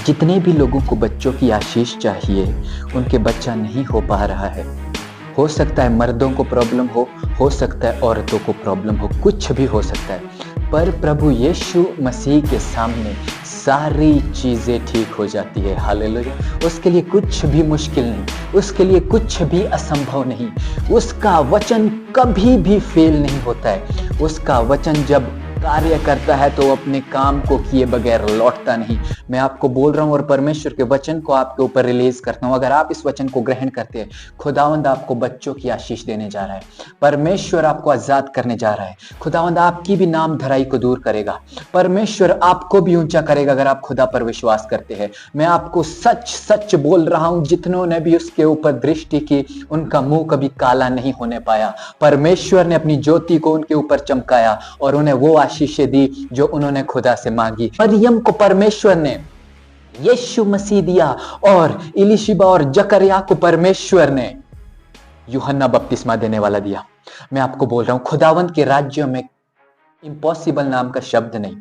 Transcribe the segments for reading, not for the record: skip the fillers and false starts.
जितने भी लोगों को बच्चों की आशीष चाहिए, उनके बच्चा नहीं हो पा रहा है। हो सकता है मर्दों को प्रॉब्लम हो सकता है औरतों को प्रॉब्लम हो, कुछ भी हो सकता है। पर प्रभु यीशु मसीह के सामने सारी चीज़ें ठीक हो जाती है। हालेलुया। उसके लिए कुछ भी मुश्किल नहीं, उसके लिए कुछ भी असंभव नहीं। उसका वचन कभी भी फेल नहीं होता है। उसका वचन जब कार्य करता है तो अपने काम को किए बगैर लौटता नहीं। मैं आपको बोल रहा हूँ और परमेश्वर के वचन को आपके ऊपर रिलीज करता हूँ। अगर आप इस वचन को ग्रहण करते हैं, खुदावंद आपको बच्चों की आशीष देने जा रहा है। परमेश्वर आपको आजाद करने जा रहा है। खुदावंद आपकी भी नाम धराई को दूर करेगा। परमेश्वर आपको भी ऊंचा करेगा अगर आप खुदा पर विश्वास करते हैं। मैं आपको सच सच बोल रहा हूं, जितनों ने भी उसके ऊपर दृष्टि की, उनका मुंह कभी काला नहीं होने पाया। परमेश्वर ने अपनी ज्योति को उनके ऊपर चमकाया और उन्हें वो आशीषें दी जो उन्होंने खुदा से मांगी। मरियम को परमेश्वर ने यीशु मसीह दिया और इलिशिबा और जकरिया को परमेश्वर ने यूहन्ना बपतिस्मा देने वाला दिया। मैं आपको बोल रहा हूं, खुदावंत के राज्य में इम्पॉसिबल नाम का शब्द नहीं,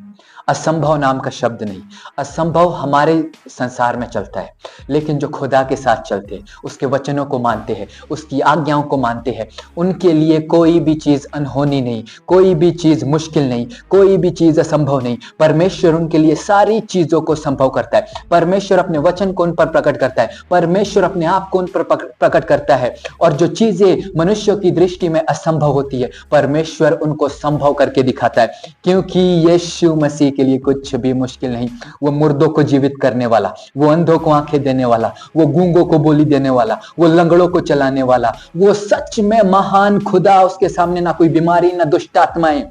असंभव नाम का शब्द नहीं। असंभव हमारे संसार में चलता है, लेकिन जो खुदा के साथ चलते हैं, उसके वचनों को मानते हैं, उसकी आज्ञाओं को मानते हैं, उनके लिए कोई भी चीज अनहोनी नहीं, कोई भी चीज मुश्किल नहीं, कोई भी चीज असंभव नहीं। परमेश्वर उनके लिए सारी चीजों को संभव करता है। परमेश्वर अपने वचन को उन पर प्रकट करता है। परमेश्वर अपने आप को उन पर प्रकट करता है। और जो चीजें मनुष्यों की दृष्टि में असंभव होती है, परमेश्वर उनको संभव करके दिखाता है। क्योंकि यीशु मसीह के लिए कुछ भी मुश्किल नहीं। वो मुर्दों को जीवित करने वाला, वो अंधों को आंखें देने वाला, वो गूंगों को बोली देने वाला, वो लंगड़ों को चलाने वाला, वो सच में महान खुदा। उसके सामने ना कोई बीमारी, ना दुष्ट आत्माएं,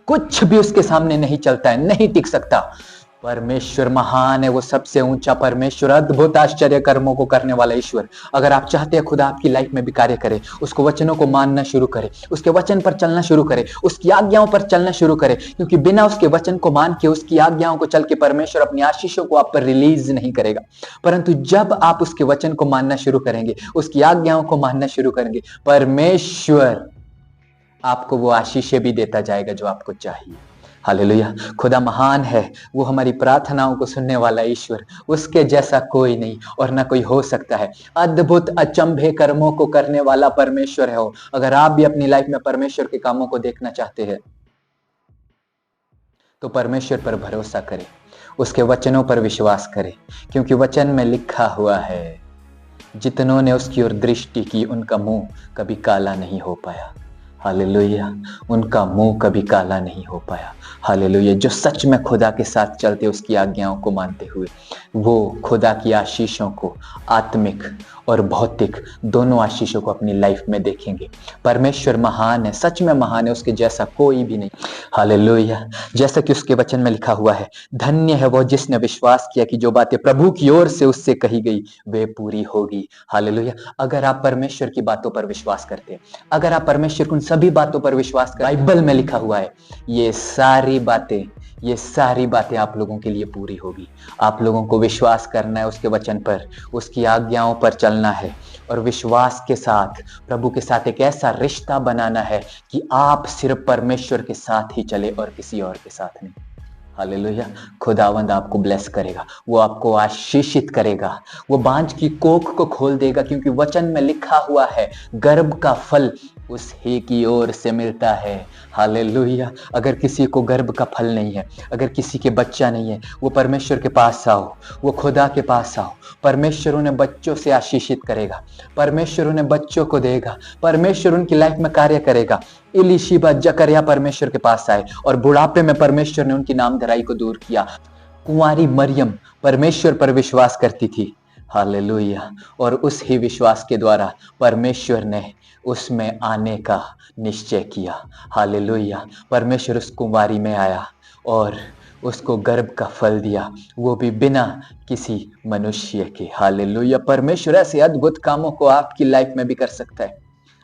कुछ भी उसके सामने नहीं चलता है, नहीं टिक सकता। परमेश्वर महान है, वो सबसे ऊंचा परमेश्वर, अद्भुत आश्चर्य कर्मों को करने वाला ईश्वर। अगर आप चाहते हैं खुदा आपकी लाइफ में भी कार्य करे, उसको वचनों को मानना शुरू करे, उसके वचन पर चलना शुरू करे, उसकी आज्ञाओं पर चलना शुरू करे। क्योंकि बिना उसके वचन को मान के, उसकी आज्ञाओं को चल के परमेश्वर अपनी आशीषों को आप पर रिलीज नहीं करेगा। परंतु जब आप उसके वचन को मानना शुरू करेंगे, उसकी आज्ञाओं को मानना शुरू करेंगे, परमेश्वर आपको वो आशीषें भी देता जाएगा जो आपको चाहिए। हालेलुया। खुदा महान है, वो हमारी प्रार्थनाओं को सुनने वाला ईश्वर, उसके जैसा कोई नहीं और ना कोई हो सकता है। अद्भुत अचंभे कर्मों को करने वाला परमेश्वर है वो। अगर आप भी अपनी लाइफ में परमेश्वर के कामों को देखना चाहते हैं, तो परमेश्वर पर भरोसा करें, उसके वचनों पर विश्वास करें। क्योंकि वचन में लिखा हुआ है, जितनों ने उसकी ओर दृष्टि की, उनका मुंह कभी काला नहीं हो पाया। हालेलुया। उनका मुंह कभी काला नहीं हो पाया। हालेलुया। जो सच में खुदा के साथ चलते, उसकी आज्ञाओं को मानते हुए, वो खुदा की आशीषों को, आत्मिक और भौतिक दोनों आशीषों को अपनी लाइफ में देखेंगे। परमेश्वर महान है, सच में महान है, उसके जैसा कोई भी नहीं। हालेलुया। जैसा कि उसके वचन में लिखा हुआ है, धन्य है वो जिसने विश्वास किया कि जो बातें प्रभु की ओर से उससे कही गई वे पूरी होगी। हालेलुया। अगर आप परमेश्वर की बातों पर विश्वास करते हैं, अगर आप परमेश्वर की उन सभी बातों पर विश्वास करते, बाइबल में लिखा हुआ है, ये सारी बातें आप लोगों के लिए पूरी होगी। आप लोगों को विश्वास करना है उसके वचन पर, उसकी आज्ञाओं पर चलना है और विश्वास के साथ प्रभु के साथ एक ऐसा रिश्ता बनाना है कि आप सिर्फ परमेश्वर के साथ ही चले और किसी और के साथ नहीं। हालेलुया। खुदावंद आपको ब्लेस करेगा, वो आपको आशीषित करेगा, वो बांझ की कोख को खोल देगा। क्योंकि वचन में लिखा हुआ है, गर्भ का फल उस ही की ओर से मिलता है। हालेलुया। अगर किसी को गर्भ का फल नहीं है, अगर किसी के बच्चा नहीं है, वो परमेश्वर के पास आओ, वो खुदा के पास आओ। परमेश्वर उन्हें बच्चों से आशीषित करेगा, परमेश्वर उन्हें बच्चों को देगा, परमेश्वर उनकी लाइफ में कार्य करेगा। इलिशिबा, जकरिया परमेश्वर के पास आए और बुढ़ापे में परमेश्वर ने उनकी नाम धराई को दूर किया। कुंवारी मरियम परमेश्वर पर विश्वास करती थी। हालेलुया। और उस ही विश्वास के द्वारा परमेश्वर ने उसमें आने का निश्चय किया। हालेलुया। परमेश्वर उस कुंवारी में आया और उसको गर्भ का फल दिया, वो भी बिना किसी मनुष्य के। हालेलुया। परमेश्वर ऐसे अद्भुत कामों को आपकी लाइफ में भी कर सकता है।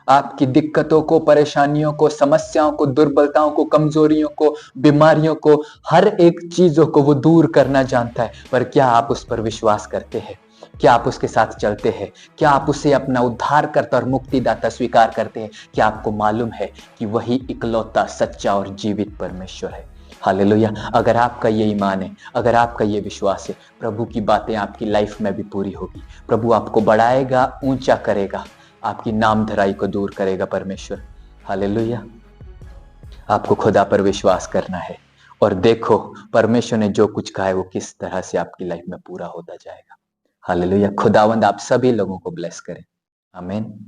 आपकी दिक्कतों को, परेशानियों को, समस्याओं को, दुर्बलताओं को, कमजोरियों को, बीमारियों को, हर एक चीजों को वो दूर करना जानता है। पर क्या आप उस पर विश्वास करते हैं? क्या आप उसके साथ चलते हैं? क्या आप उसे अपना उद्धारकर्ता और मुक्तिदाता स्वीकार करते हैं? क्या आपको मालूम है कि वही इकलौता सच्चा और जीवित परमेश्वर है? हालेलुया। अगर आपका ये ईमान है, अगर आपका ये विश्वास है, प्रभु की बातें आपकी लाइफ में भी पूरी होगी। प्रभु आपको बढ़ाएगा, ऊंचा करेगा, आपकी नामधराई को दूर करेगा परमेश्वर। हालेलुया। आपको खुदा पर विश्वास करना है और देखो परमेश्वर ने जो कुछ कहा है वो किस तरह से आपकी लाइफ में पूरा होता जाएगा। हालेलुया। खुदावंद आप सभी लोगों को ब्लेस करें। आमीन।